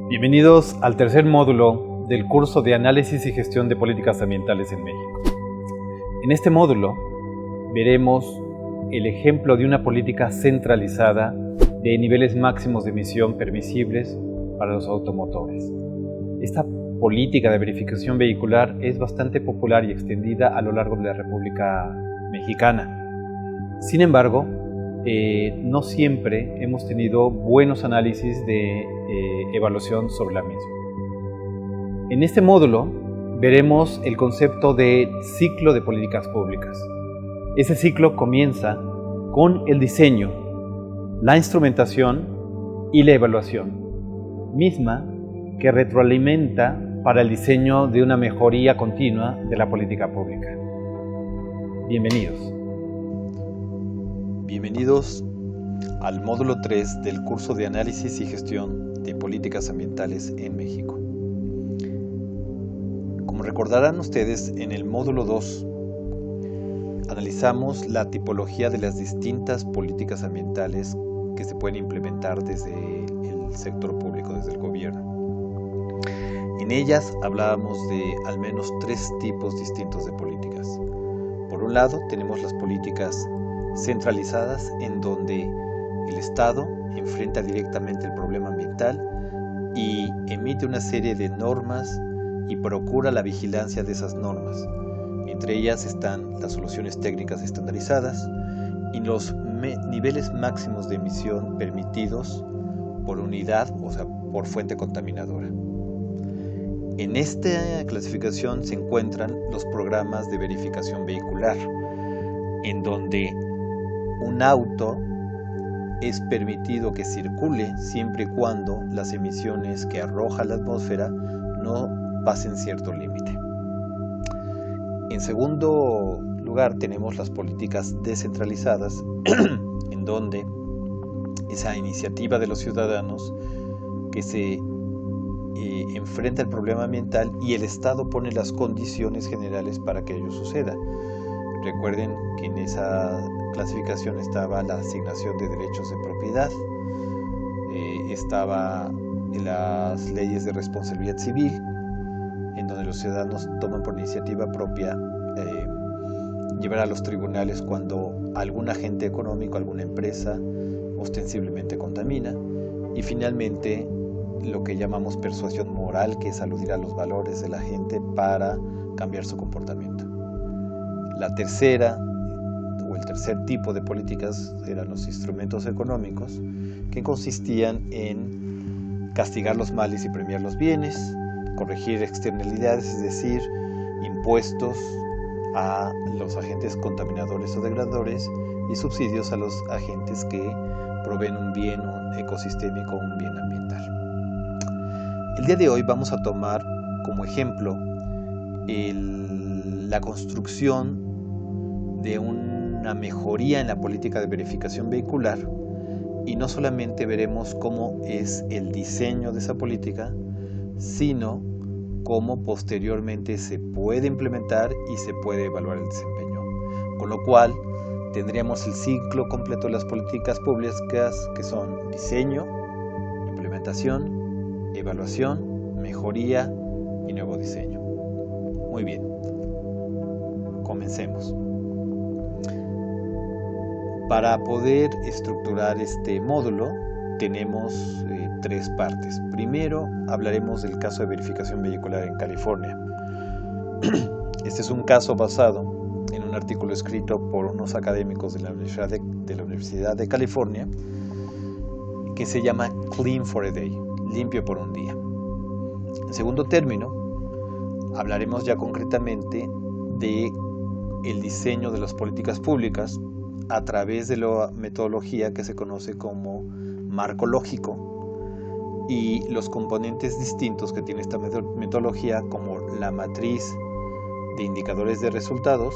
Bienvenidos al tercer módulo del curso de Análisis y Gestión de Políticas Ambientales en México. En este módulo veremos el ejemplo de una política centralizada de niveles máximos de emisión permisibles para los automotores. Esta política de verificación vehicular es bastante popular y extendida a lo largo de la República Mexicana. Sin embargo, no siempre hemos tenido buenos análisis de evaluación sobre la misma. En este módulo veremos el concepto de ciclo de políticas públicas. Ese ciclo comienza con el diseño, la instrumentación y la evaluación, misma que retroalimenta para el diseño de una mejoría continua de la política pública. Bienvenidos. Bienvenidos al módulo 3 del curso de Análisis y Gestión de Políticas Ambientales en México. Como recordarán ustedes, en el módulo 2 analizamos la tipología de las distintas políticas ambientales que se pueden implementar desde el sector público, desde el gobierno. En ellas hablábamos de al menos 3 tipos distintos de políticas. Por un lado, tenemos las políticas centralizadas, en donde el Estado enfrenta directamente el problema ambiental y emite una serie de normas y procura la vigilancia de esas normas. Entre ellas están las soluciones técnicas estandarizadas y los niveles máximos de emisión permitidos por unidad, o sea, por fuente contaminadora. En esta clasificación se encuentran los programas de verificación vehicular, en donde un auto es permitido que circule siempre y cuando las emisiones que arroja a la atmósfera no pasen cierto límite. En segundo lugar, tenemos las políticas descentralizadas, en donde esa iniciativa de los ciudadanos que se enfrenta al problema ambiental y el Estado pone las condiciones generales para que ello suceda. Recuerden que en esa clasificación estaba la asignación de derechos de propiedad, estaba las leyes de responsabilidad civil, en donde los ciudadanos toman por iniciativa propia llevar a los tribunales cuando algún agente económico, alguna empresa ostensiblemente contamina, y finalmente lo que llamamos persuasión moral, que es aludir a los valores de la gente para cambiar su comportamiento. La tercera o el tercer tipo de políticas eran los instrumentos económicos, que consistían en castigar los males y premiar los bienes, corregir externalidades, es decir, impuestos a los agentes contaminadores o degradadores y subsidios a los agentes que proveen un bien ecosistémico, un bien ambiental. El día de hoy vamos a tomar como ejemplo la construcción de una mejoría en la política de verificación vehicular, y no solamente veremos cómo es el diseño de esa política, sino cómo posteriormente se puede implementar y se puede evaluar el desempeño. Con lo cual tendríamos el ciclo completo de las políticas públicas, que son diseño, implementación, evaluación, mejoría y nuevo diseño. Muy bien, comencemos. Para poder estructurar este módulo tenemos 3 partes. Primero hablaremos del caso de verificación vehicular en California. Este es un caso basado en un artículo escrito por unos académicos de la Universidad de California, que se llama Clean for a Day, limpio por un día. En segundo término, hablaremos ya concretamente de el diseño de las políticas públicas a través de la metodología que se conoce como marco lógico y los componentes distintos que tiene esta metodología, como la matriz de indicadores de resultados,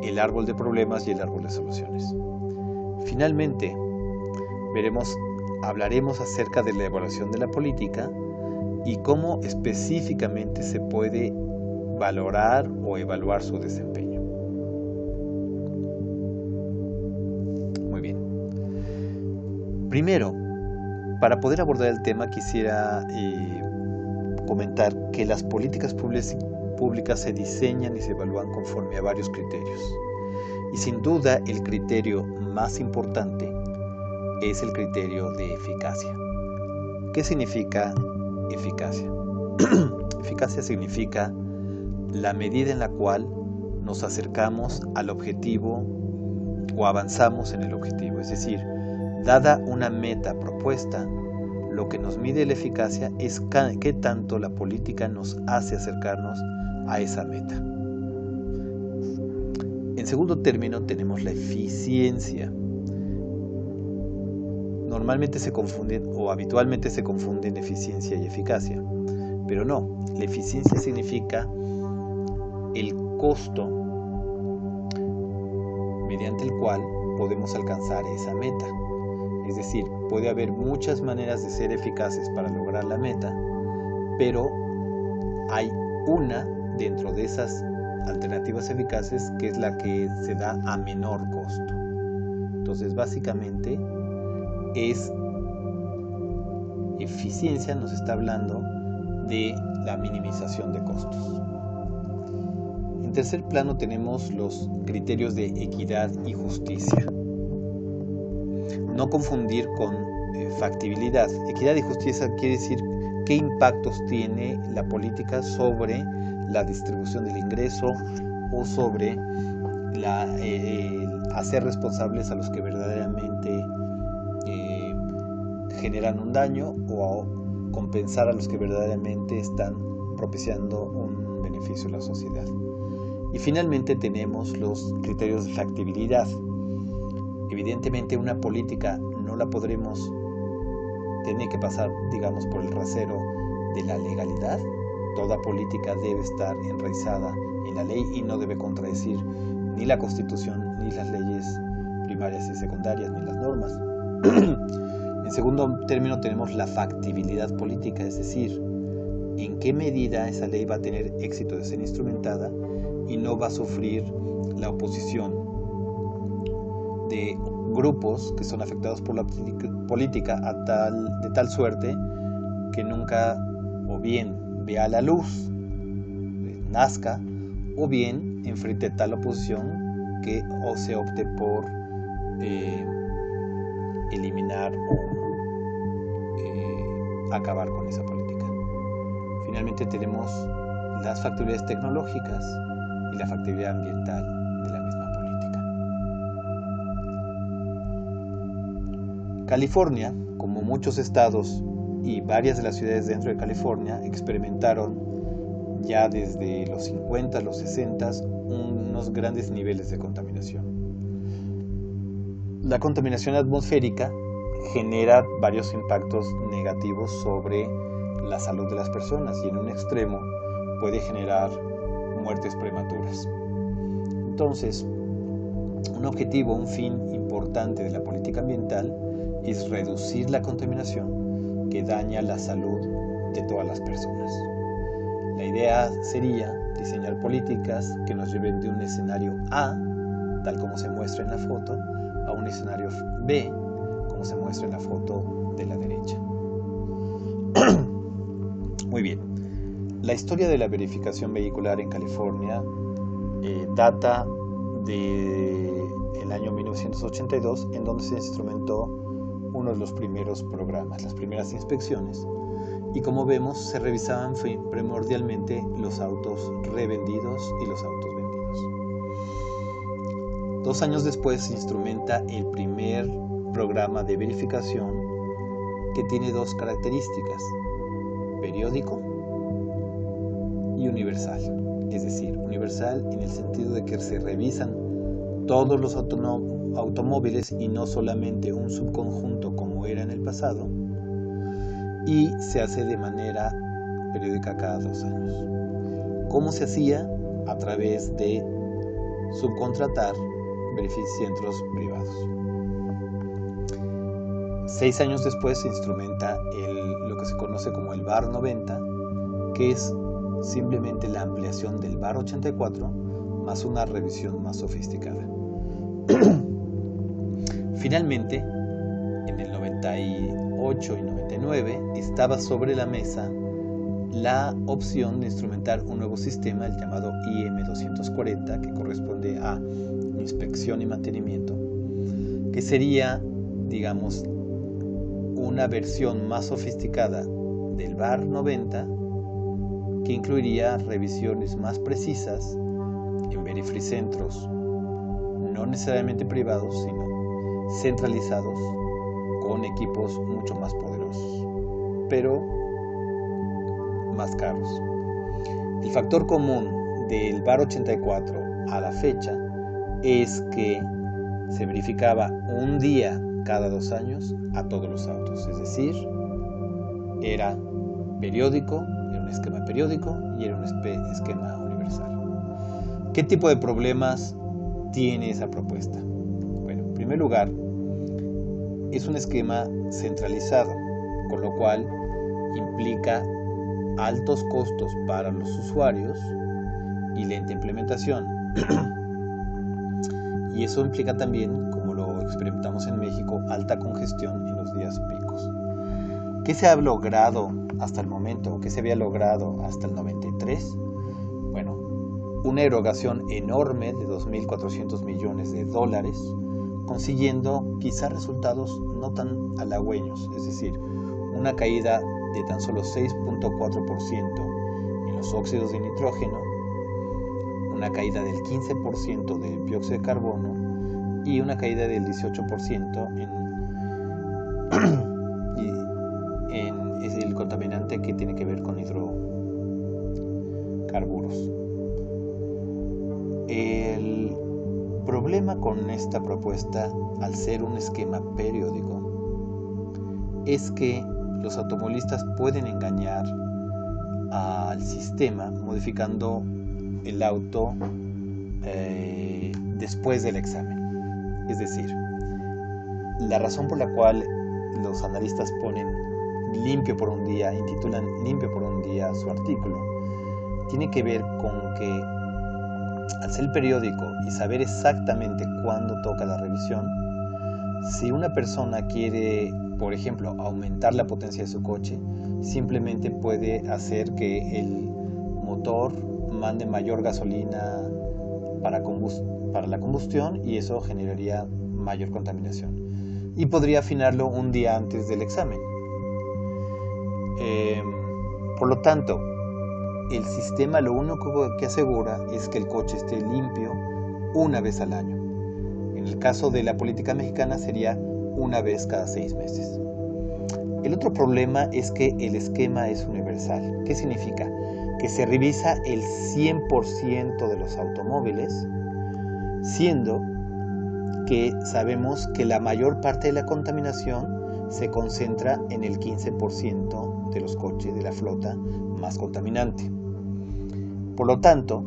el árbol de problemas y el árbol de soluciones. Finalmente, hablaremos acerca de la evaluación de la política y cómo específicamente se puede valorar o evaluar su desempeño. Muy bien. Primero, Para poder abordar el tema quisiera comentar que las políticas públicas se diseñan y se evalúan conforme a varios criterios. Y sin duda el criterio más importante es el criterio de eficacia. ¿Qué significa eficacia? Eficacia significa la medida en la cual nos acercamos al objetivo o avanzamos en el objetivo. Es decir, dada una meta propuesta, lo que nos mide la eficacia es qué tanto la política nos hace acercarnos a esa meta. En segundo término tenemos la eficiencia. Normalmente se confunden o habitualmente se confunden eficiencia y eficacia, pero no. La eficiencia significa el costo mediante el cual podemos alcanzar esa meta. Es decir, puede haber muchas maneras de ser eficaces para lograr la meta, pero hay una dentro de esas alternativas eficaces que es la que se da a menor costo. Entonces, básicamente, eficiencia nos está hablando de la minimización de costos. En tercer plano tenemos los criterios de equidad y justicia. No confundir con factibilidad. Equidad y justicia quiere decir qué impactos tiene la política sobre la distribución del ingreso o sobre hacer responsables a los que verdaderamente generan un daño o compensar a los que verdaderamente están propiciando un beneficio a la sociedad. Y finalmente tenemos los criterios de factibilidad. Evidentemente una política no la podremos tener que pasar, digamos, por el rasero de la legalidad. Toda política debe estar enraizada en la ley y no debe contradecir ni la Constitución, ni las leyes primarias y secundarias, ni las normas. En segundo término tenemos la factibilidad política, es decir, en qué medida esa ley va a tener éxito de ser instrumentada y no va a sufrir la oposición de grupos que son afectados por la política de tal suerte que nunca o bien vea la luz, nazca, o bien enfrente tal oposición que o se opte por eliminar o acabar con esa política. Finalmente tenemos las factibilidades tecnológicas y la factibilidad ambiental de la misma política. California, como muchos estados y varias de las ciudades dentro de California, experimentaron ya desde los 50, los 60, unos grandes niveles de contaminación. La contaminación atmosférica genera varios impactos negativos sobre la salud de las personas y en un extremo puede generar muertes prematuras. Entonces, un objetivo, un fin importante de la política ambiental es reducir la contaminación que daña la salud de todas las personas. La idea sería diseñar políticas que nos lleven de un escenario A, tal como se muestra en la foto, a un escenario B, como se muestra en la foto de la derecha. Muy bien. La historia de la verificación vehicular en California data del año 1982, en donde se instrumentó uno de los primeros programas, las primeras inspecciones. Y como vemos, se revisaban primordialmente los autos revendidos y los autos vendidos. 2 años después se instrumenta el primer programa de verificación que tiene 2 características: periódico y universal. Es decir, universal en el sentido de que se revisan todos los automóviles y no solamente un subconjunto como era en el pasado, y se hace de manera periódica cada 2 años. ¿Cómo se hacía? A través de subcontratar verificentros privados. 6 años después se instrumenta lo que se conoce como el VAR 90, que es simplemente la ampliación del VAR 84 más una revisión más sofisticada. Finalmente, en el 98 y 99 estaba sobre la mesa la opción de instrumentar un nuevo sistema, el llamado IM240, que corresponde a inspección y mantenimiento, que sería, digamos, una versión más sofisticada del VAR 90, que incluiría revisiones más precisas en verificentros, no necesariamente privados, sino centralizados, con equipos mucho más poderosos, pero más caros. El factor común del VAR 84 a la fecha es que se verificaba un día cada 2 años a todos los autos, es decir, era periódico, era un esquema periódico y era un esquema universal. ¿Qué tipo de problemas tiene esa propuesta? Bueno, en primer lugar, es un esquema centralizado, con lo cual implica altos costos para los usuarios y lenta implementación. Y eso implica también, como lo experimentamos en México, alta congestión en los días picos. ¿Qué se ha logrado hasta el momento? ¿Qué se había logrado hasta el 93? Bueno, una erogación enorme de 2.400 millones de dólares, consiguiendo quizá resultados no tan halagüeños, es decir, una caída de tan solo 6.4% en los óxidos de nitrógeno, una caída del 15% del dióxido de carbono y una caída del 18% en el contaminante que tiene que ver con hidrocarburos. El problema con esta propuesta, al ser un esquema periódico, es que los automovilistas pueden engañar al sistema modificando el auto después del examen. Es decir, la razón por la cual los analistas ponen limpio por un día, intitulan limpio por un día su artículo, tiene que ver con que al ser periódico y saber exactamente cuándo toca la revisión, si una persona quiere, por ejemplo, aumentar la potencia de su coche, simplemente puede hacer que el motor mande mayor gasolina para la combustión y eso generaría mayor contaminación. Y podría afinarlo un día antes del examen. Por lo tanto, el sistema lo único que asegura es que el coche esté limpio una vez al año. En el caso de la política mexicana sería una vez cada 6 meses. El otro problema es que el esquema es universal. ¿Qué significa? Que se revisa el 100% de los automóviles, siendo que sabemos que la mayor parte de la contaminación se concentra en el 15% de los coches de la flota más contaminante. Por lo tanto,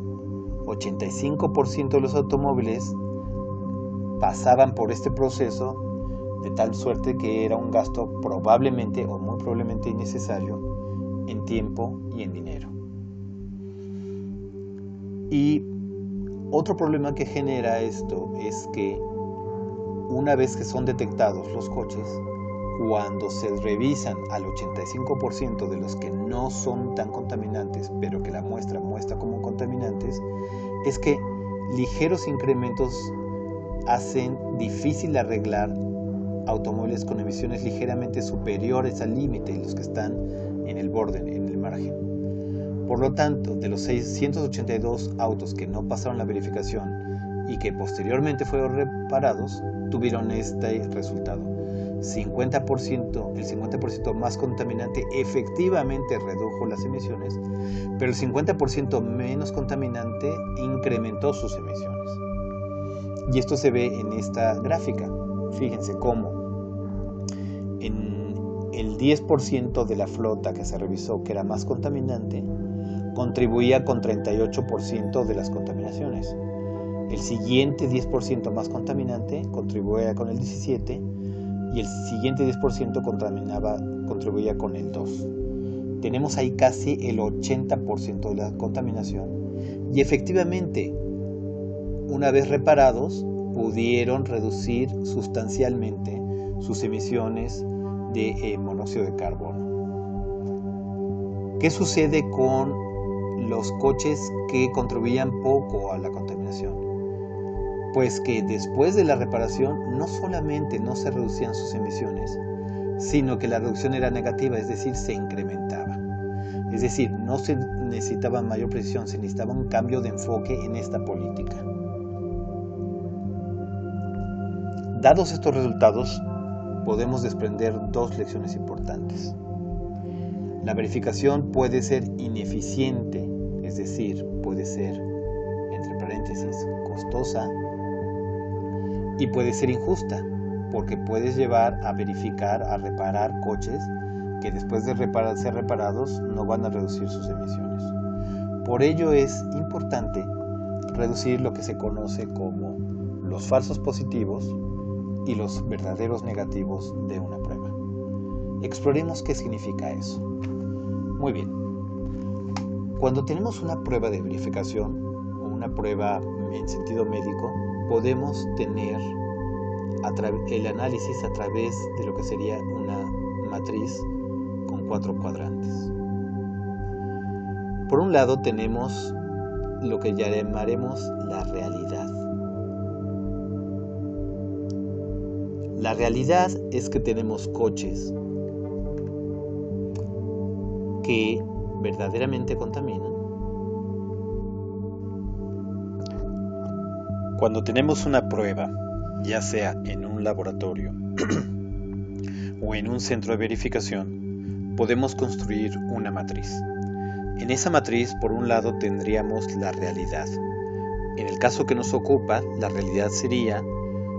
85% de los automóviles pasaban por este proceso de tal suerte que era un gasto probablemente o muy probablemente innecesario en tiempo y en dinero. Y otro problema que genera esto es que una vez que son detectados los coches, cuando se revisan al 85% de los que no son tan contaminantes, pero que la muestra como contaminantes, es que ligeros incrementos hacen difícil arreglar automóviles con emisiones ligeramente superiores al límite, los que están en el borde, en el margen. Por lo tanto, de los 682 autos que no pasaron la verificación y que posteriormente fueron reparados, tuvieron este resultado. El 50% más contaminante efectivamente redujo las emisiones, pero el 50% menos contaminante incrementó sus emisiones. Y esto se ve en esta gráfica. Fíjense cómo en el 10% de la flota que se revisó que era más contaminante, contribuía con 38% de las contaminaciones. El siguiente 10% más contaminante contribuía con el 17% y el siguiente 10% contribuía con el 2%. Tenemos ahí casi el 80% de la contaminación y efectivamente, una vez reparados, pudieron reducir sustancialmente sus emisiones de monóxido de carbono. ¿Qué sucede con los coches que contribuían poco a la contaminación? Pues que después de la reparación no solamente no se reducían sus emisiones, sino que la reducción era negativa, es decir, se incrementaba. Es decir, no se necesitaba mayor precisión, se necesitaba un cambio de enfoque en esta política. Dados estos resultados, podemos desprender dos lecciones importantes. La verificación puede ser ineficiente, es decir, puede ser, entre paréntesis, costosa, y puede ser injusta, porque puedes llevar a verificar, a reparar coches que después de ser reparados no van a reducir sus emisiones. Por ello es importante reducir lo que se conoce como los falsos positivos y los verdaderos negativos de una prueba. Exploremos qué significa eso. Muy bien. Cuando tenemos una prueba de verificación o una prueba en sentido médico, podemos tener el análisis a través de lo que sería una matriz con 4 cuadrantes. Por un lado tenemos lo que llamaremos la realidad. La realidad es que tenemos coches que verdaderamente contaminan. Cuando tenemos una prueba, ya sea en un laboratorio o en un centro de verificación, podemos construir una matriz. En esa matriz, por un lado, tendríamos la realidad. En el caso que nos ocupa, la realidad sería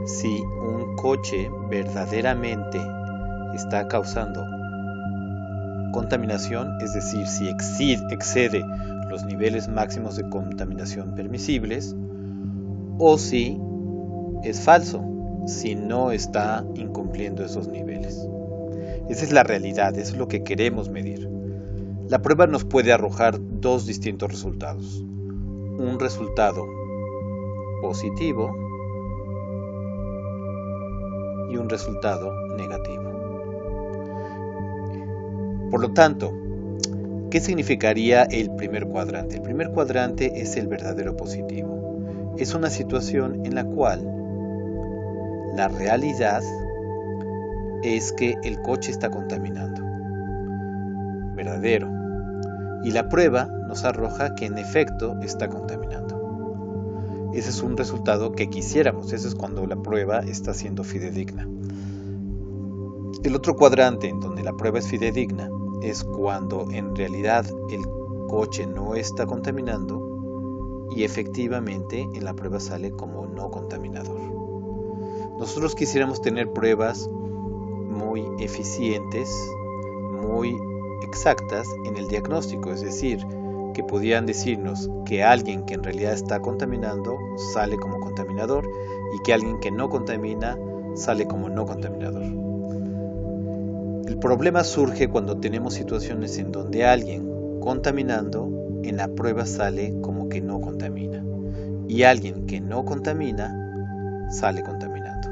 si un coche verdaderamente está causando contaminación, es decir, si excede los niveles máximos de contaminación permisibles, o si es falso, si no está incumpliendo esos niveles. Esa es la realidad, eso es lo que queremos medir. La prueba nos puede arrojar dos distintos resultados. Un resultado positivo y un resultado negativo. Por lo tanto, ¿qué significaría el primer cuadrante? El primer cuadrante es el verdadero positivo. Es una situación en la cual la realidad es que el coche está contaminando. Verdadero. Y la prueba nos arroja que en efecto está contaminando. Ese es un resultado que quisiéramos. Eso es cuando la prueba está siendo fidedigna. El otro cuadrante en donde la prueba es fidedigna es cuando en realidad el coche no está contaminando y efectivamente en la prueba sale como no contaminador. Nosotros quisiéramos tener pruebas muy eficientes, muy exactas en el diagnóstico, es decir, que pudieran decirnos que alguien que en realidad está contaminando sale como contaminador y que alguien que no contamina sale como no contaminador. El problema surge cuando tenemos situaciones en donde alguien contaminando en la prueba sale como que no contamina y alguien que no contamina sale contaminando.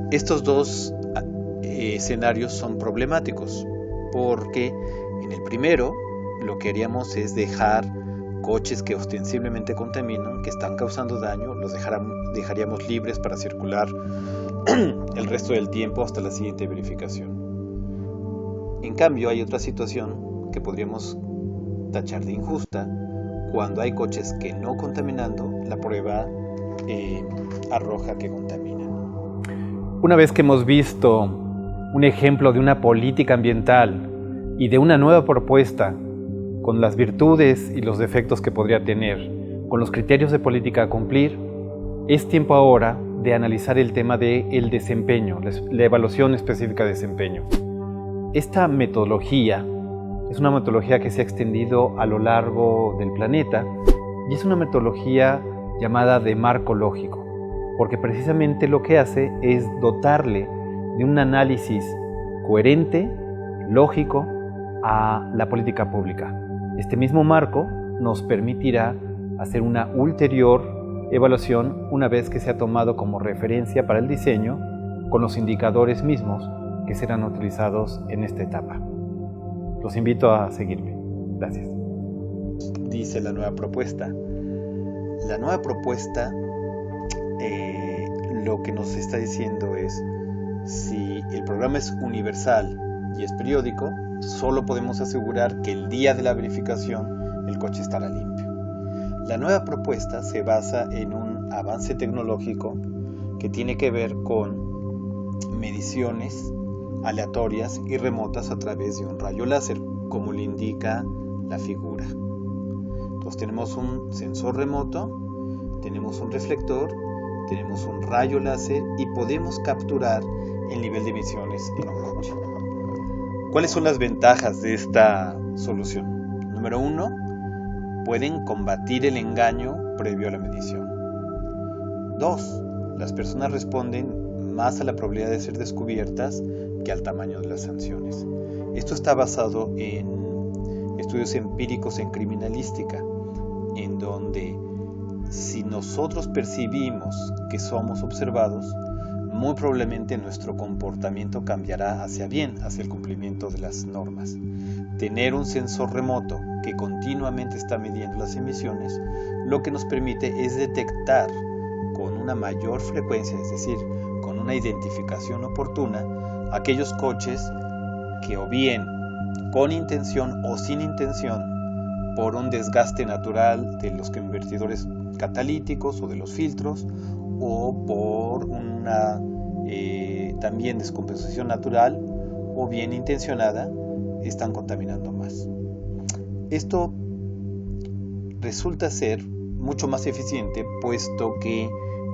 Estos dos escenarios son problemáticos porque en el primero lo que haríamos es dejar coches que ostensiblemente contaminan, que están causando daño, los dejaríamos libres para circular el resto del tiempo hasta la siguiente verificación. En cambio, hay otra situación que podríamos tachar de injusta cuando hay coches que no contaminando, la prueba arroja que contaminan. Una vez que hemos visto un ejemplo de una política ambiental y de una nueva propuesta con las virtudes y los defectos que podría tener, con los criterios de política a cumplir, es tiempo ahora de analizar el tema del desempeño, la evaluación específica de desempeño. Esta metodología es una metodología que se ha extendido a lo largo del planeta y es una metodología llamada de marco lógico, porque precisamente lo que hace es dotarle de un análisis coherente, lógico, a la política pública. Este mismo marco nos permitirá hacer una ulterior evaluación una vez que se ha tomado como referencia para el diseño con los indicadores mismos que serán utilizados en esta etapa. Los invito a seguirme. Gracias. Dice la nueva propuesta. La nueva propuesta lo que nos está diciendo es, si el programa es universal y es periódico, solo podemos asegurar que el día de la verificación el coche estará limpio. La nueva propuesta se basa en un avance tecnológico que tiene que ver con mediciones aleatorias y remotas a través de un rayo láser, como le indica la figura. Entonces tenemos un sensor remoto, tenemos un reflector, tenemos un rayo láser y podemos capturar el nivel de emisiones en un coche. ¿Cuáles son las ventajas de esta solución? Número 1, pueden combatir el engaño previo a la medición. 2, las personas responden más a la probabilidad de ser descubiertas que al tamaño de las sanciones. Esto está basado en estudios empíricos en criminalística, en donde si nosotros percibimos que somos observados, muy probablemente nuestro comportamiento cambiará hacia bien, hacia el cumplimiento de las normas. Tener un sensor remoto que continuamente está midiendo las emisiones, lo que nos permite es detectar con una mayor frecuencia, es decir, con una identificación oportuna, aquellos coches que o bien con intención o sin intención, por un desgaste natural de los convertidores catalíticos o de los filtros, o por una también descompensación natural o bien intencionada, están contaminando más. Esto resulta ser mucho más eficiente, puesto que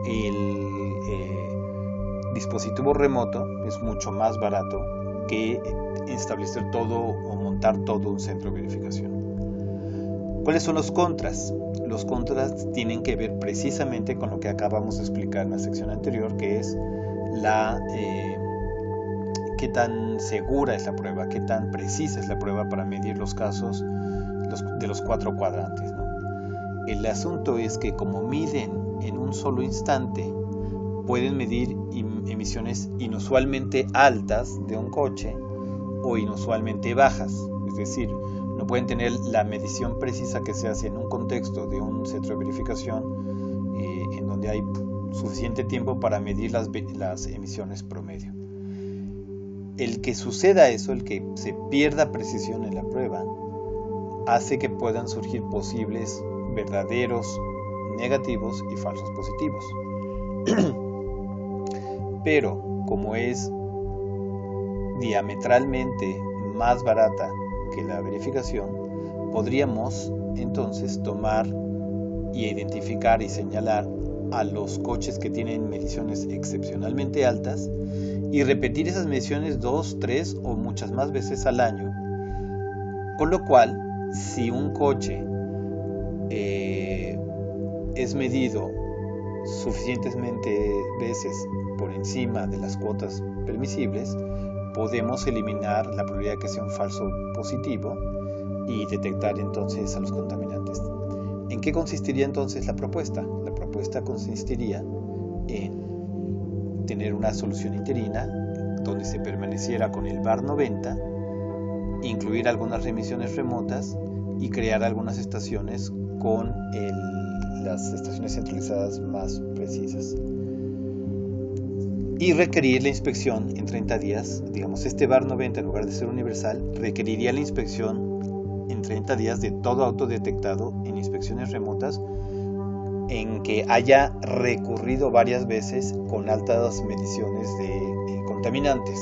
el dispositivo remoto es mucho más barato que establecer todo o montar todo un centro de verificación. ¿Cuáles son los contras? Los contras tienen que ver precisamente con lo que acabamos de explicar en la sección anterior, que es qué tan segura es la prueba, qué tan precisa es la prueba para medir los casos de los 4 cuadrantes, ¿no? El asunto es que como miden en un solo instante, pueden medir emisiones inusualmente altas de un coche o inusualmente bajas, es decir, no pueden tener la medición precisa que se hace en un contexto de un centro de verificación en donde hay suficiente tiempo para medir las emisiones promedio. El que suceda eso, el que se pierda precisión en la prueba, hace que puedan surgir posibles verdaderos negativos y falsos positivos. Pero como es diametralmente más barata que la verificación, podríamos entonces tomar y identificar y señalar a los coches que tienen mediciones excepcionalmente altas y repetir esas mediciones 2, 3 o muchas más veces al año. Con lo cual, si un coche es medido suficientemente veces por encima de las cuotas permisibles, podemos eliminar la probabilidad de que sea un falso positivo y detectar entonces a los contaminantes. ¿En qué consistiría entonces la propuesta? La propuesta consistiría en tener una solución interina donde se permaneciera con el VAR 90, incluir algunas remisiones remotas y crear algunas estaciones con las estaciones centralizadas más precisas. Y requerir la inspección en 30 días, digamos, este VAR 90 en lugar de ser universal, requeriría la inspección en 30 días de todo auto detectado en inspecciones remotas en que haya recurrido varias veces con altas mediciones de contaminantes.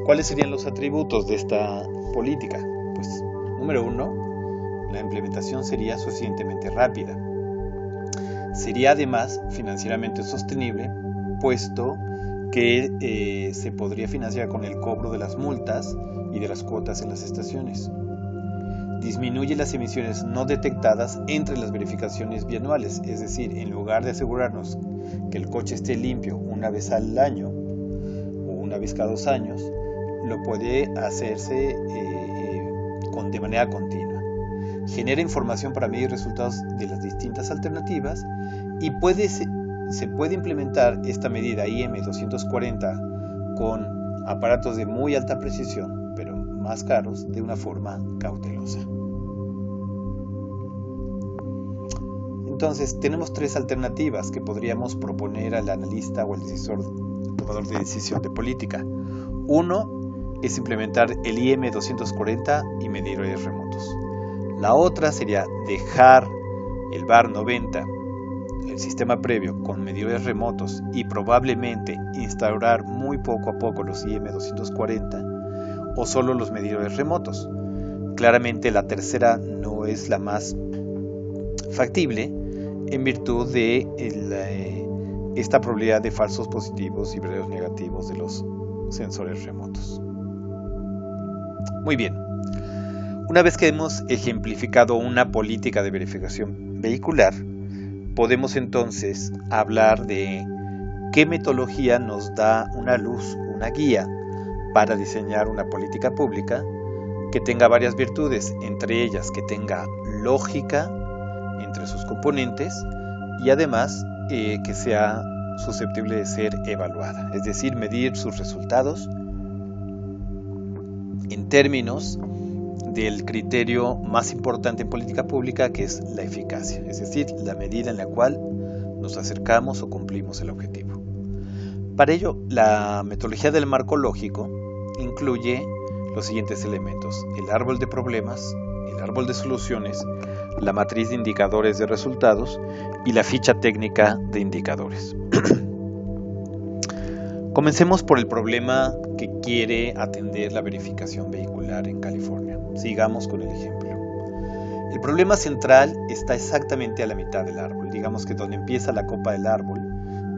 ¿Cuáles serían los atributos de esta política? Pues, número 1, la implementación sería suficientemente rápida. Sería además financieramente sostenible, puesto que se podría financiar con el cobro de las multas y de las cuotas en las estaciones. Disminuye las emisiones no detectadas entre las verificaciones bianuales, es decir, en lugar de asegurarnos que el coche esté limpio una vez al año o una vez cada 2 años, lo puede hacerse de manera continua. Genera información para medir resultados de las distintas alternativas y puede se puede implementar esta medida IM 240 con aparatos de muy alta precisión, pero más caros, de una forma cautelosa. Entonces, tenemos 3 alternativas que podríamos proponer al analista o al tomador de decisión de política. Uno es implementar el IM 240 y medidores remotos. La otra sería dejar el VAR 90, el sistema previo, con medidores remotos y probablemente instaurar muy poco a poco los IM 240 o solo los medidores remotos. Claramente la tercera no es la más factible en virtud de esta probabilidad de falsos positivos y verdaderos negativos de los sensores remotos. Muy bien. Una vez que hemos ejemplificado una política de verificación vehicular, podemos entonces hablar de qué metodología nos da una luz, una guía para diseñar una política pública que tenga varias virtudes, entre ellas que tenga lógica entre sus componentes y además que sea susceptible de ser evaluada, es decir, medir sus resultados en términos del criterio más importante en política pública, que es la eficacia, es decir, la medida en la cual nos acercamos o cumplimos el objetivo. Para ello, la metodología del marco lógico incluye los siguientes elementos: el árbol de problemas, el árbol de soluciones, la matriz de indicadores de resultados y la ficha técnica de indicadores. Comencemos por el problema que quiere atender la verificación vehicular en California. Sigamos con el ejemplo. El problema central está exactamente a la mitad del árbol, digamos que donde empieza la copa del árbol,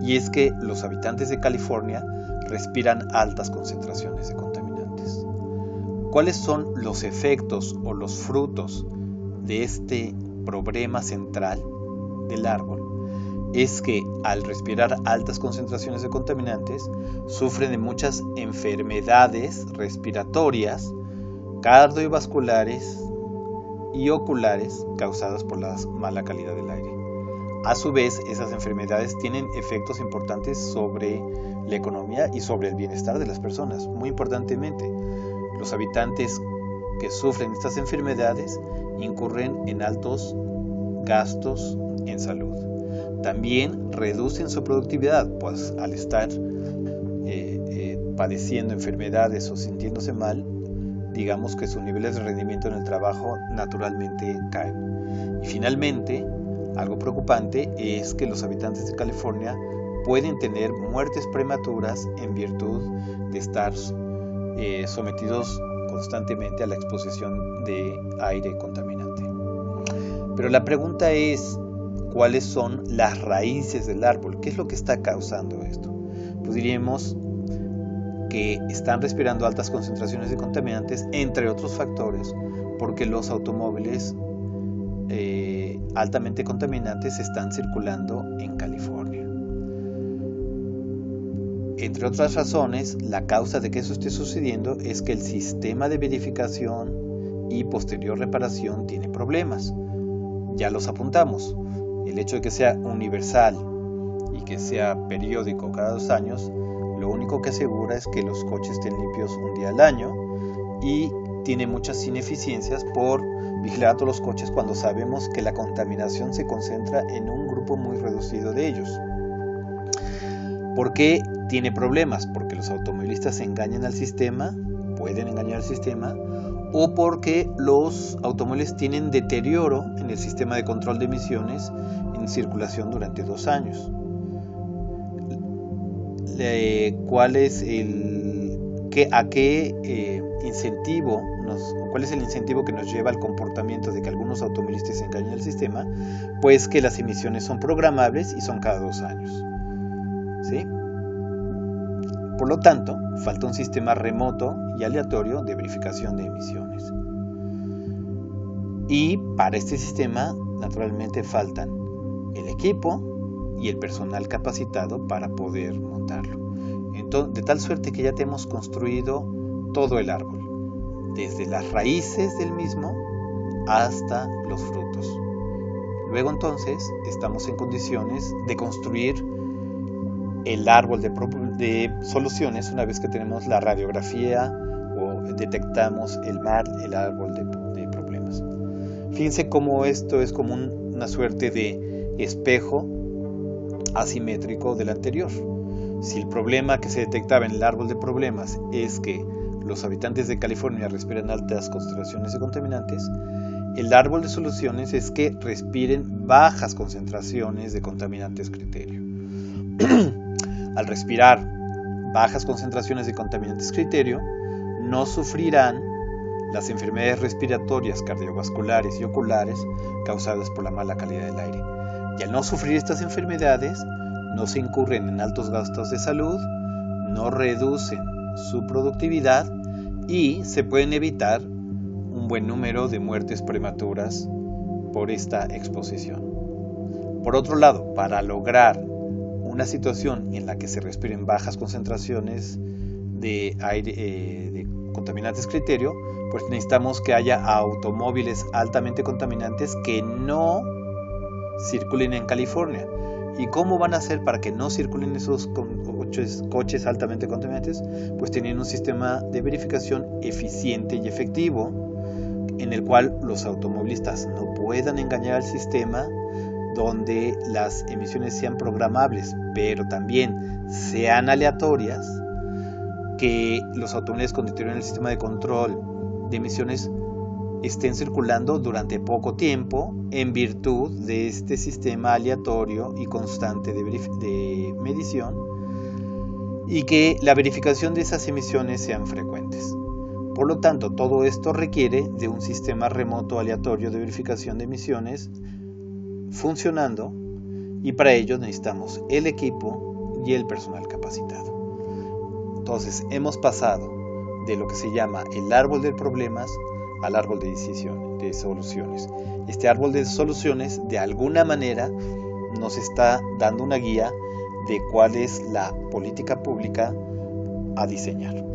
y es que los habitantes de California respiran altas concentraciones de contaminantes. ¿Cuáles son los efectos o los frutos de este problema central del árbol? Es que al respirar altas concentraciones de contaminantes sufren de muchas enfermedades respiratorias, cardiovasculares y oculares causadas por la mala calidad del aire. A su vez, esas enfermedades tienen efectos importantes sobre la economía y sobre el bienestar de las personas. Muy importantemente, los habitantes que sufren estas enfermedades incurren en altos gastos en salud. También reducen su productividad, pues al estar padeciendo enfermedades o sintiéndose mal, digamos que sus niveles de rendimiento en el trabajo naturalmente caen. Y finalmente, algo preocupante es que los habitantes de California pueden tener muertes prematuras en virtud de estar sometidos constantemente a la exposición de aire contaminante. Pero la pregunta es, ¿cuáles son las raíces del árbol? ¿Qué es lo que está causando esto? Pues diríamos que están respirando altas concentraciones de contaminantes, entre otros factores, porque los automóviles altamente contaminantes están circulando en California. Entre otras razones, la causa de que eso esté sucediendo es que el sistema de verificación y posterior reparación tiene problemas. Ya los apuntamos. El hecho de que sea universal y que sea periódico cada 2 años, lo único que asegura es que los coches estén limpios un día al año, y tiene muchas ineficiencias por vigilar a todos los coches cuando sabemos que la contaminación se concentra en un grupo muy reducido de ellos. ¿Por qué tiene problemas? Porque los automovilistas engañan al sistema, pueden engañar al sistema, o porque los automóviles tienen deterioro en el sistema de control de emisiones en circulación durante 2 años. ¿Cuál es el incentivo que nos lleva al comportamiento de que algunos automovilistas engañen al sistema? Pues que las emisiones son programables y son cada 2 años. ¿Sí? Por lo tanto, falta un sistema remoto y aleatorio de verificación de emisiones. Y para este sistema, naturalmente, faltan el equipo y el personal capacitado para poder montarlo. Entonces, de tal suerte que ya te hemos construido todo el árbol, desde las raíces del mismo hasta los frutos. Luego entonces estamos en condiciones de construir el árbol de soluciones una vez que tenemos la radiografía o detectamos el árbol de problemas. Fíjense cómo esto es como una suerte de espejo asimétrico del anterior. Si el problema que se detectaba en el árbol de problemas es que los habitantes de California respiran altas concentraciones de contaminantes, el árbol de soluciones es que respiren bajas concentraciones de contaminantes criterio. Al respirar bajas concentraciones de contaminantes criterio, no sufrirán las enfermedades respiratorias, cardiovasculares y oculares causadas por la mala calidad del aire. Y al no sufrir estas enfermedades, no se incurren en altos gastos de salud, no reducen su productividad y se pueden evitar un buen número de muertes prematuras por esta exposición. Por otro lado, para lograr una situación en la que se respiren bajas concentraciones de aire, de contaminantes criterio, pues necesitamos que haya automóviles altamente contaminantes que no circulen en California. ¿Y cómo van a hacer para que no circulen esos coches altamente contaminantes? Pues teniendo un sistema de verificación eficiente y efectivo en el cual los automovilistas no puedan engañar al sistema, donde las emisiones sean programables, pero también sean aleatorias, que los automóviles con deterioro en el sistema de control de emisiones estén circulando durante poco tiempo en virtud de este sistema aleatorio y constante de medición, y que la verificación de esas emisiones sean frecuentes. Por lo tanto, todo esto requiere de un sistema remoto aleatorio de verificación de emisiones funcionando, y para ello necesitamos el equipo y el personal capacitado. Entonces, hemos pasado de lo que se llama el árbol de problemas al árbol de soluciones. Este árbol de soluciones, de alguna manera, nos está dando una guía de cuál es la política pública a diseñar.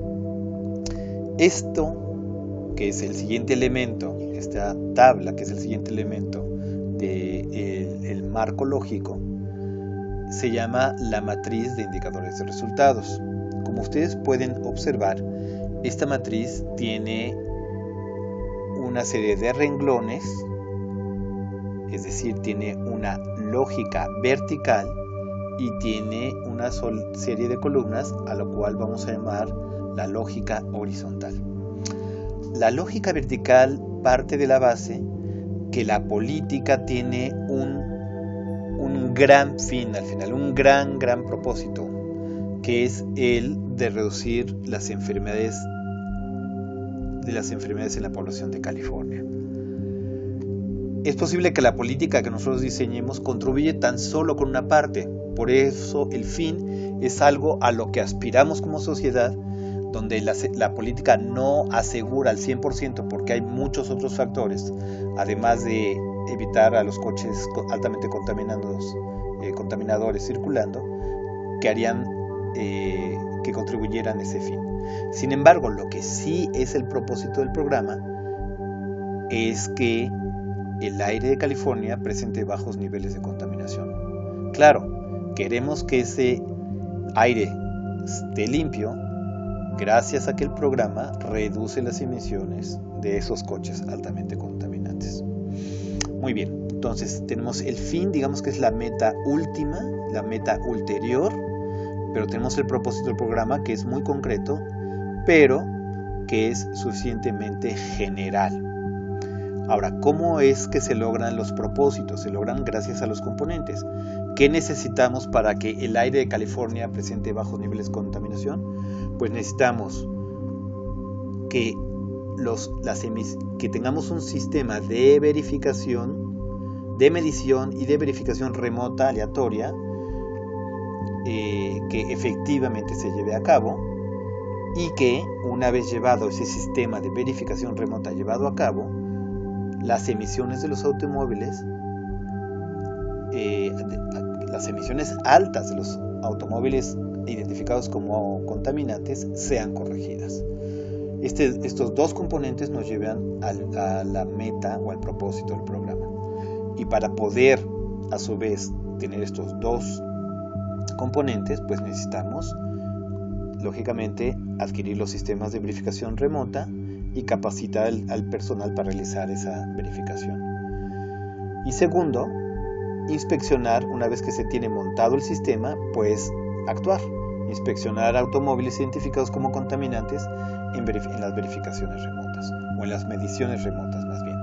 Esto, que es el siguiente elemento, esta tabla, que es el siguiente elemento del marco lógico, se llama la matriz de indicadores de resultados. Como ustedes pueden observar, esta matriz tiene una serie de renglones, es decir, tiene una lógica vertical y tiene una serie de columnas, a lo cual vamos a llamar la lógica horizontal. La lógica vertical parte de la base que la política tiene un gran fin al final, un gran propósito, que es el de reducir las enfermedades en la población de California. Es posible que la política que nosotros diseñemos contribuya tan solo con una parte. Por eso el fin es algo a lo que aspiramos como sociedad, donde la política no asegura al 100%, porque hay muchos otros factores, además de evitar a los coches altamente contaminadores circulando, que harían que contribuyeran a ese fin. Sin embargo, lo que sí es el propósito del programa es que el aire de California presente bajos niveles de contaminación. Claro, queremos que ese aire esté limpio gracias a que el programa reduce las emisiones de esos coches altamente contaminantes. Muy bien, entonces tenemos el fin, digamos que es la meta última, la meta ulterior, pero tenemos el propósito del programa, que es muy concreto, pero que es suficientemente general. Ahora, ¿cómo es que se logran los propósitos? Se logran gracias a los componentes. ¿Qué necesitamos para que el aire de California presente bajos niveles de contaminación? Pues necesitamos que tengamos un sistema de verificación, de medición y de verificación remota aleatoria, que efectivamente se lleve a cabo, y que una vez llevado ese sistema de verificación remota llevado a cabo, las emisiones de los automóviles, las emisiones altas de los automóviles identificados como contaminantes sean corregidas. Estos dos componentes nos llevan a la meta o al propósito del programa. Y para poder, a su vez, tener estos dos componentes, pues necesitamos, lógicamente, adquirir los sistemas de verificación remota y capacitar al personal para realizar esa verificación. Y segundo, inspeccionar, una vez que se tiene montado el sistema, pues actuar, inspeccionar automóviles identificados como contaminantes en las verificaciones remotas, o en las mediciones remotas más bien.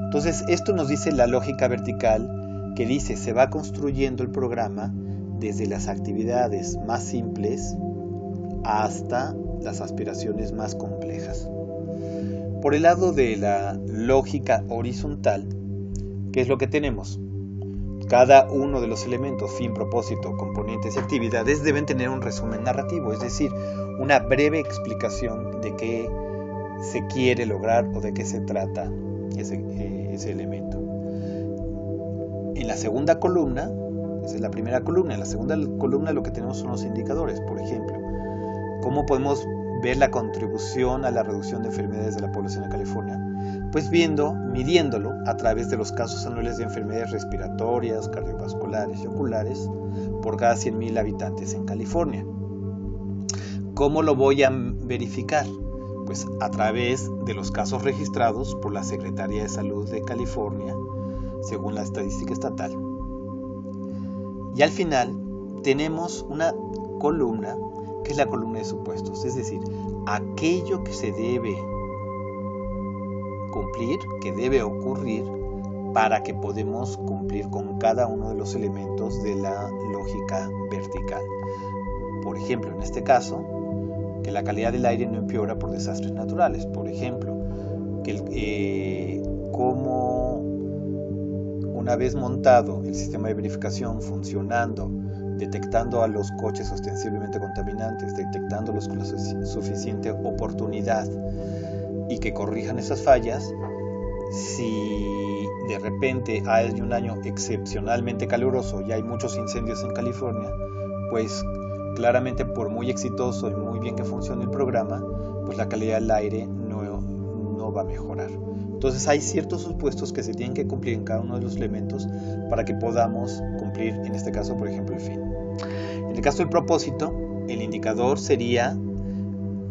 Entonces, esto nos dice la lógica vertical, que dice, se va construyendo el programa desde las actividades más simples hasta las aspiraciones más complejas. Por el lado de la lógica horizontal, ¿qué es lo que tenemos? Cada uno de los elementos, fin, propósito, componentes y actividades deben tener un resumen narrativo, es decir, una breve explicación de qué se quiere lograr o de qué se trata ese elemento. En la segunda columna, esa es la primera columna, en la segunda columna lo que tenemos son los indicadores, por ejemplo, cómo podemos ver la contribución a la reducción de enfermedades de la población de California, pues midiéndolo a través de los casos anuales de enfermedades respiratorias, cardiovasculares y oculares por cada 100,000 habitantes en California. ¿Cómo lo voy a verificar? Pues a través de los casos registrados por la Secretaría de Salud de California, según la estadística estatal. Y al final tenemos una columna que es la columna de supuestos, es decir, aquello que se debe cumplir, que debe ocurrir para que podamos cumplir con cada uno de los elementos de la lógica vertical. Por ejemplo, en este caso, que la calidad del aire no empeora por desastres naturales. Por ejemplo, como una vez montado el sistema de verificación funcionando, detectando a los coches ostensiblemente contaminantes, detectándolos con la suficiente oportunidad y que corrijan esas fallas, si de repente hay un año excepcionalmente caluroso y hay muchos incendios en California, pues claramente por muy exitoso y muy bien que funcione el programa, pues la calidad del aire no va a mejorar. Entonces hay ciertos supuestos que se tienen que cumplir en cada uno de los elementos para que podamos cumplir, en este caso, por ejemplo, el fin. En el caso del propósito, el indicador sería,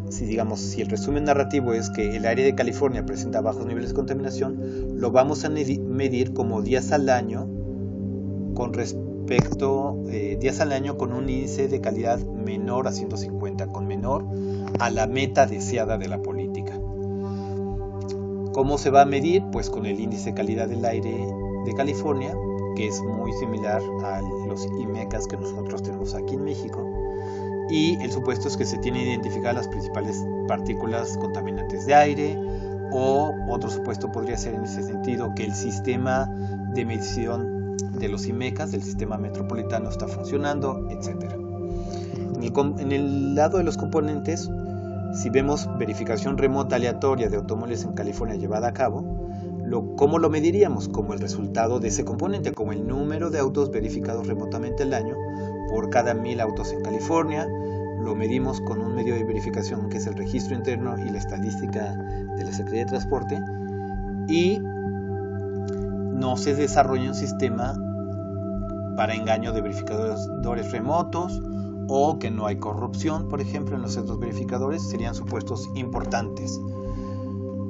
si el resumen narrativo es que el aire de California presenta bajos niveles de contaminación, lo vamos a medir como días al año con un índice de calidad menor a 150, con menor a la meta deseada de la política. ¿Cómo se va a medir? Pues con el índice de calidad del aire de California, que es muy similar a los IMECAS que nosotros tenemos aquí en México, y el supuesto es que se tienen identificadas las principales partículas contaminantes de aire, o otro supuesto podría ser en ese sentido que el sistema de medición de los IMECAS, del sistema metropolitano, está funcionando, etc. En el lado de los componentes, si vemos verificación remota aleatoria de automóviles en California llevada a cabo, ¿cómo lo mediríamos? Como el resultado de ese componente, como el número de autos verificados remotamente al año por cada 1,000 autos en California. Lo medimos con un medio de verificación que es el registro interno y la estadística de la Secretaría de Transporte, y no se desarrolla un sistema para engaño de verificadores remotos, o que no hay corrupción, por ejemplo, en los centros verificadores. Serían supuestos importantes.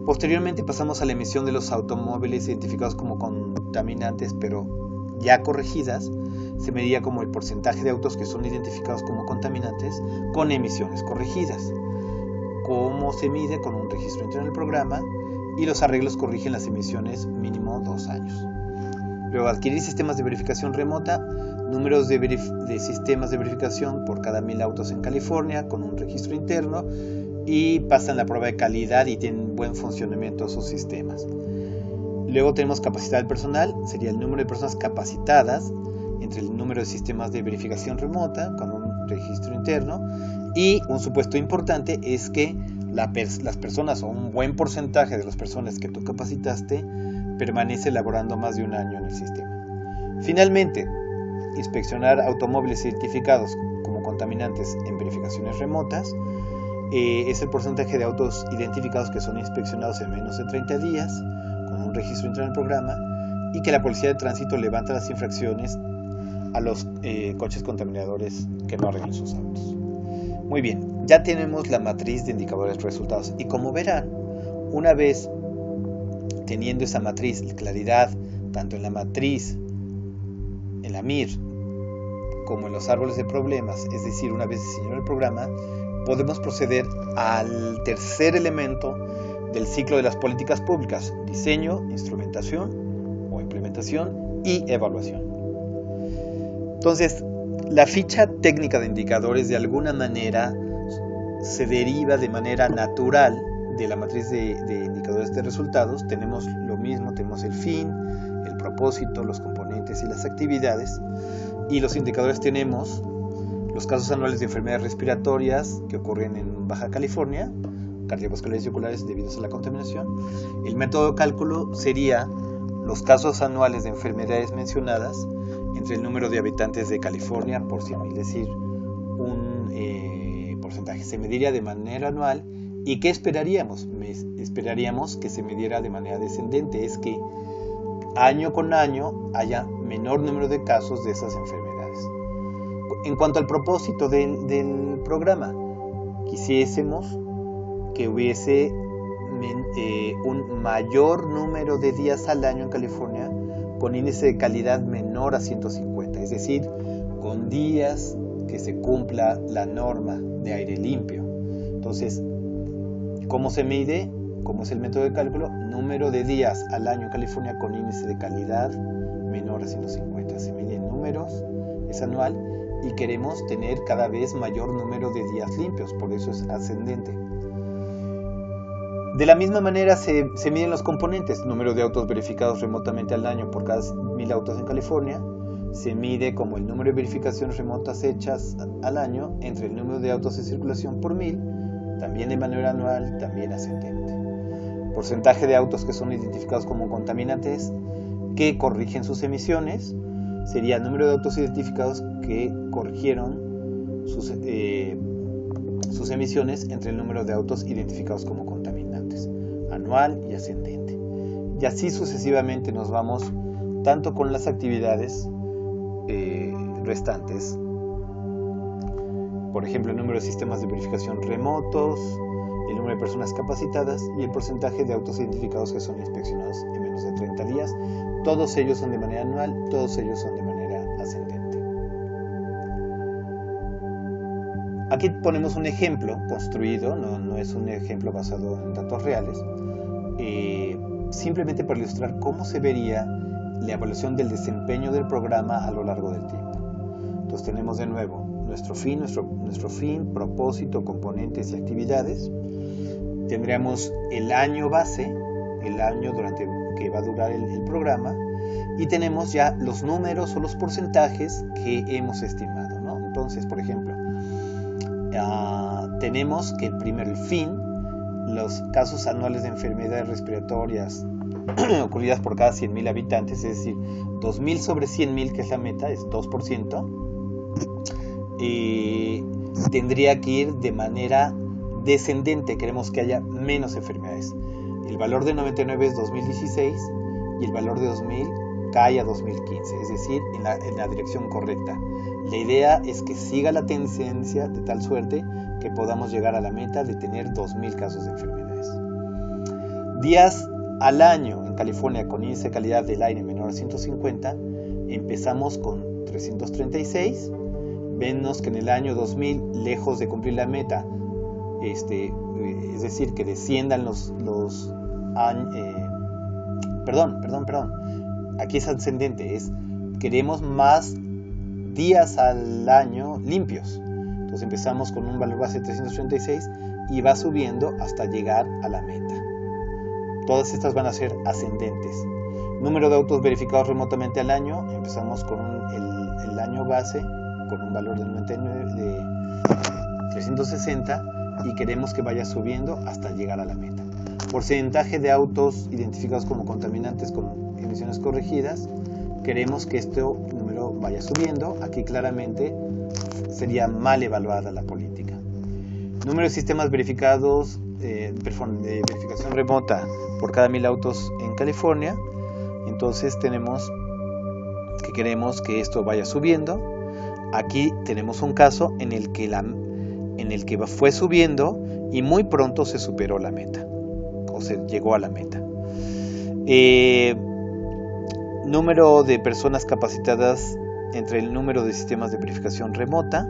Posteriormente pasamos a la emisión de los automóviles identificados como contaminantes, pero ya corregidas. Se medía como el porcentaje de autos que son identificados como contaminantes con emisiones corregidas. ¿Cómo se mide? Con un registro interno del programa, y los arreglos corrigen las emisiones mínimo 2 años. Luego, adquirir sistemas de verificación remota, números de sistemas de verificación por cada 1,000 autos en California con un registro interno, y pasan la prueba de calidad y tienen buen funcionamiento sus sistemas. Luego tenemos capacidad del personal, sería el número de personas capacitadas entre el número de sistemas de verificación remota con un registro interno, y un supuesto importante es que las personas, o un buen porcentaje de las personas que tú capacitaste, permanece laborando más de un año en el sistema. Finalmente, inspeccionar automóviles identificados como contaminantes en verificaciones remotas. Es el porcentaje de autos identificados que son inspeccionados en menos de 30 días con un registro interno del programa, y que la policía de tránsito levanta las infracciones a los coches contaminadores que no arreglen sus autos. Muy bien, ya tenemos la matriz de indicadores de resultados y como verán, una vez teniendo esa matriz, claridad, tanto en la matriz, en la MIR, como en los árboles de problemas, es decir, una vez diseñado el programa, podemos proceder al tercer elemento del ciclo de las políticas públicas: diseño, instrumentación o implementación y evaluación. Entonces, la ficha técnica de indicadores de alguna manera se deriva de manera natural de la matriz de indicadores de resultados. Tenemos lo mismo, tenemos el fin, el propósito, los componentes y las actividades. Y los indicadores tenemos los casos anuales de enfermedades respiratorias que ocurren en Baja California, cardiovasculares y oculares debidos a la contaminación. El método de cálculo sería los casos anuales de enfermedades mencionadas entre el número de habitantes de California por 100,000, es decir, un porcentaje. Se mediría de manera anual. ¿Y qué esperaríamos? Esperaríamos que se midiera de manera descendente, es que año con año haya menor número de casos de esas enfermedades. En cuanto al propósito del programa, quisiésemos que hubiese un mayor número de días al año en California con índice de calidad menor a 150, es decir, con días que se cumpla la norma de aire limpio. Entonces, ¿cómo se mide? ¿Cómo es el método de cálculo? Número de días al año en California con índice de calidad menor a 150. Se mide en números, es anual, y queremos tener cada vez mayor número de días limpios, por eso es ascendente. De la misma manera se miden los componentes: número de autos verificados remotamente al año por cada 1,000 autos en California. Se mide como el número de verificaciones remotas hechas al año entre el número de autos en circulación por 1,000, también de manera anual, también ascendente. Porcentaje de autos que son identificados como contaminantes que corrigen sus emisiones sería el número de autos identificados que corrigieron sus emisiones entre el número de autos identificados como contaminantes, anual y ascendente. Y así sucesivamente nos vamos tanto con las actividades restantes, por ejemplo el número de sistemas de verificación remotos, el número de personas capacitadas y el porcentaje de autos identificados que son inspeccionados en menos de 30 días. Todos ellos son de manera anual, todos ellos son de manera ascendente. Aquí ponemos un ejemplo construido, no es un ejemplo basado en datos reales, simplemente para ilustrar cómo se vería la evaluación del desempeño del programa a lo largo del tiempo. Entonces tenemos de nuevo nuestro fin, propósito, componentes y actividades. Tendríamos el año base, el año durante que va a durar el programa, y tenemos ya los números o los porcentajes que hemos estimado, ¿no? Entonces, por ejemplo, tenemos que el fin, los casos anuales de enfermedades respiratorias ocurridas por cada 100,000 habitantes, es decir, 2,000 sobre 100,000, que es la meta, es 2%, tendría que ir de manera descendente. Queremos que haya menos enfermedades. El valor de 99 es 2016 y el valor de 2000 cae a 2015, es decir, en la dirección correcta. La idea es que siga la tendencia de tal suerte que podamos llegar a la meta de tener 2,000 casos de enfermedades. Días al año en California con índice de calidad del aire menor a 150, empezamos con 336. Vemos que en el año 2000, lejos de cumplir la meta, es decir, que desciendan aquí es ascendente, queremos más días al año limpios. Entonces empezamos con un valor base de 336 y va subiendo hasta llegar a la meta. Todas estas van a ser ascendentes. Número de autos verificados remotamente al año, empezamos con el año base con un valor de 360 y queremos que vaya subiendo hasta llegar a la meta. Porcentaje de autos identificados como contaminantes con emisiones corregidas, queremos que este número vaya subiendo. Aquí claramente sería mal evaluada la política. Número de sistemas verificados de verificación remota por cada 1,000 autos en California. Entonces queremos que esto vaya subiendo. Aquí tenemos un caso en el que fue subiendo y muy pronto se superó la meta, o se llegó a la meta. Número de personas capacitadas entre el número de sistemas de verificación remota,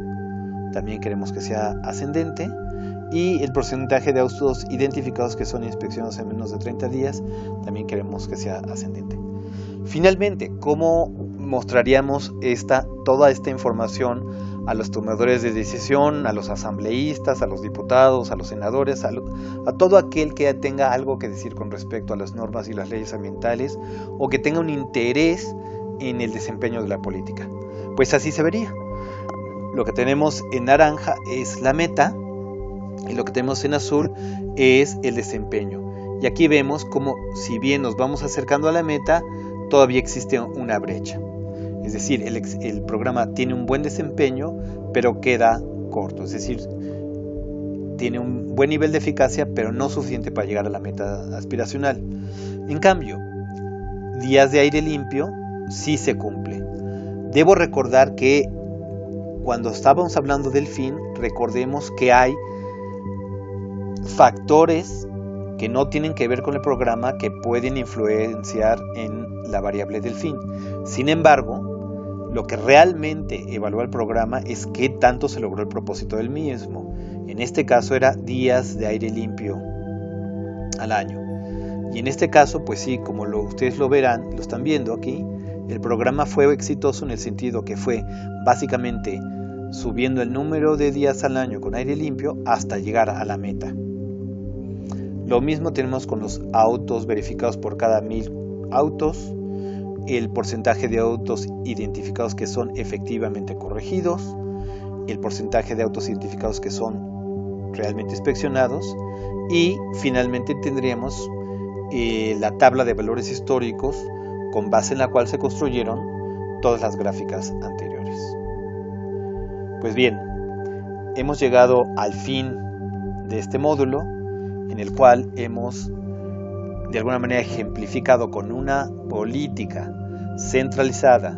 también queremos que sea ascendente, y el porcentaje de autos identificados que son inspeccionados en menos de 30 días, también queremos que sea ascendente. Finalmente, ¿cómo mostraríamos toda esta información a los tomadores de decisión, a los asambleístas, a los diputados, a los senadores, a todo aquel que tenga algo que decir con respecto a las normas y las leyes ambientales o que tenga un interés en el desempeño de la política? Pues así se vería. Lo que tenemos en naranja es la meta y lo que tenemos en azul es el desempeño. Y aquí vemos como, si bien nos vamos acercando a la meta, todavía existe una brecha. Es decir, el programa tiene un buen desempeño, pero queda corto. Es decir, tiene un buen nivel de eficacia, pero no suficiente para llegar a la meta aspiracional. En cambio, días de aire limpio sí se cumple. Debo recordar que cuando estábamos hablando del fin, recordemos que hay factores que no tienen que ver con el programa que pueden influenciar en la variable del fin. Sin embargo, lo que realmente evalúa el programa es qué tanto se logró el propósito del mismo. En este caso era días de aire limpio al año. Y en este caso, pues sí, como ustedes lo verán, lo están viendo aquí, el programa fue exitoso en el sentido que fue básicamente subiendo el número de días al año con aire limpio hasta llegar a la meta. Lo mismo tenemos con los autos verificados por cada 1000 autos, el porcentaje de autos identificados que son efectivamente corregidos, el porcentaje de autos identificados que son realmente inspeccionados y finalmente tendríamos la tabla de valores históricos con base en la cual se construyeron todas las gráficas anteriores. Pues bien, hemos llegado al fin de este módulo en el cual hemos de alguna manera ejemplificado con una política centralizada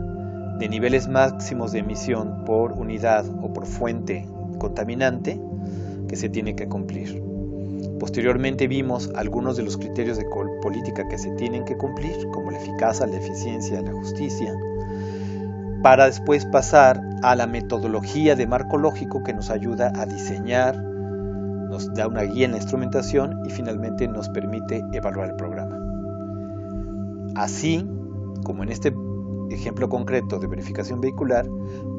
de niveles máximos de emisión por unidad o por fuente contaminante que se tiene que cumplir. Posteriormente vimos algunos de los criterios de política que se tienen que cumplir, como la eficacia, la eficiencia, la justicia, para después pasar a la metodología de marco lógico que nos ayuda a diseñar, nos da una guía en la instrumentación y finalmente nos permite evaluar el programa. Así como en este ejemplo concreto de verificación vehicular,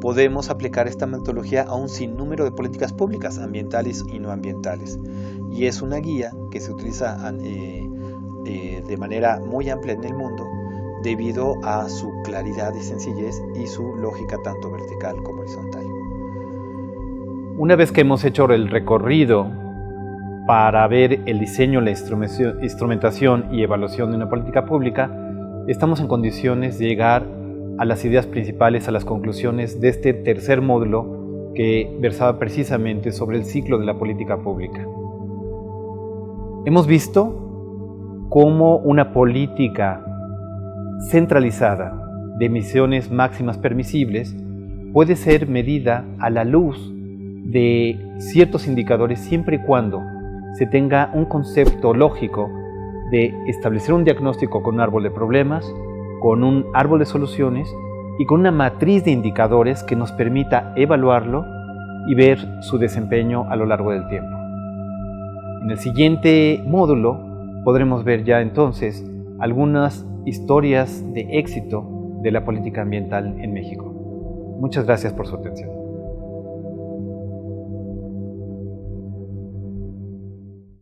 podemos aplicar esta metodología a un sinnúmero de políticas públicas, ambientales y no ambientales. Y es una guía que se utiliza de manera muy amplia en el mundo debido a su claridad y sencillez y su lógica tanto vertical como horizontal. Una vez que hemos hecho el recorrido para ver el diseño, la instrumentación y evaluación de una política pública, estamos en condiciones de llegar a las ideas principales, a las conclusiones de este tercer módulo que versaba precisamente sobre el ciclo de la política pública. Hemos visto cómo una política centralizada de emisiones máximas permisibles puede ser medida a la luz de ciertos indicadores siempre y cuando se tenga un concepto lógico de establecer un diagnóstico con un árbol de problemas, con un árbol de soluciones y con una matriz de indicadores que nos permita evaluarlo y ver su desempeño a lo largo del tiempo. En el siguiente módulo podremos ver ya entonces algunas historias de éxito de la política ambiental en México. Muchas gracias por su atención.